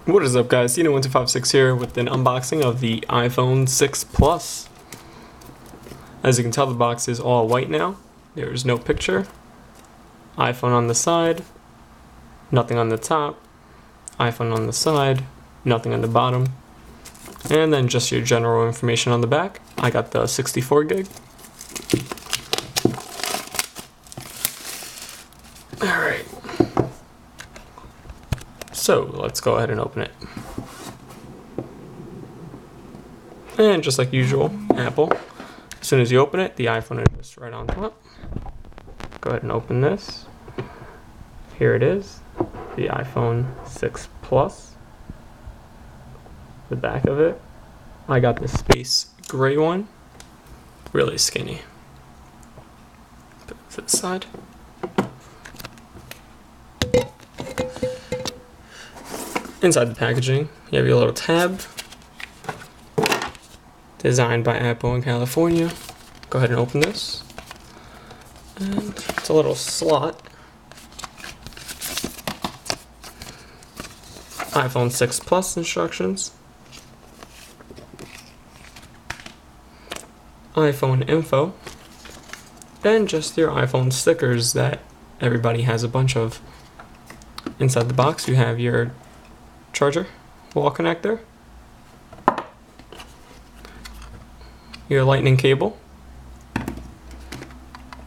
What is up, guys? Cena1256 here with an unboxing of the iPhone 6 Plus. As you can tell, the box is all white now. There's no picture. iPhone on the side, nothing on the top. iPhone on the side, nothing on the bottom. And then just your general information on the back. I got the 64 gig. Alright. So let's go ahead and open it. And just like usual, Apple. As soon as you open it, the iPhone is right on top. Go ahead and open this. Here it is, the iPhone 6 Plus. The back of it. I got the space gray one. Really skinny. Put it to the side. Inside the packaging, you have your little tab. Designed by Apple in California. Go ahead and open this. And it's a little slot. iPhone 6 Plus instructions. iPhone info. And just your iPhone stickers that everybody has a bunch of. Inside the box you have your charger, wall connector, your lightning cable,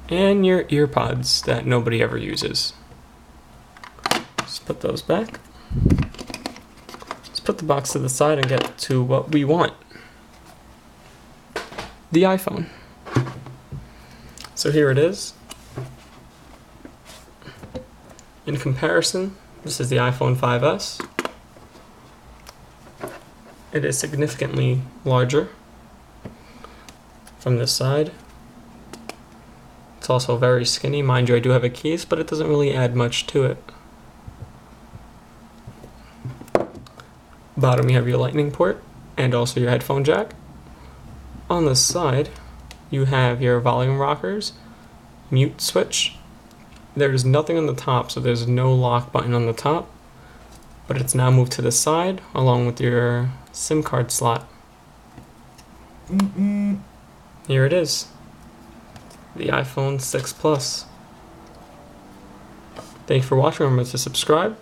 and your ear pods that nobody ever uses. Let's put those back. Let's put the box to the side and get to what we want. The iPhone. So here it is. In comparison, this is the iPhone 5S. It is significantly larger from this side. It's also very skinny. Mind you, I do have a case, but it doesn't really add much to it. Bottom, you have your lightning port and also your headphone jack. On the side, you have your volume rockers, mute switch. There's nothing on the top, so there's no lock button on the top, but it's now moved to the side along with your SIM card slot. Here it is, the iPhone 6 Plus. Thank you for watching. Remember to subscribe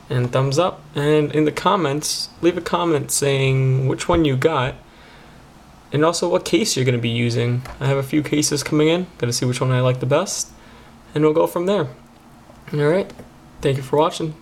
and thumbs up, and in the comments leave a comment saying which one you got and also what case you're going to be using. I have a few cases coming in, gonna see which one I like the best, and we'll go from there. Alright, thank you for watching.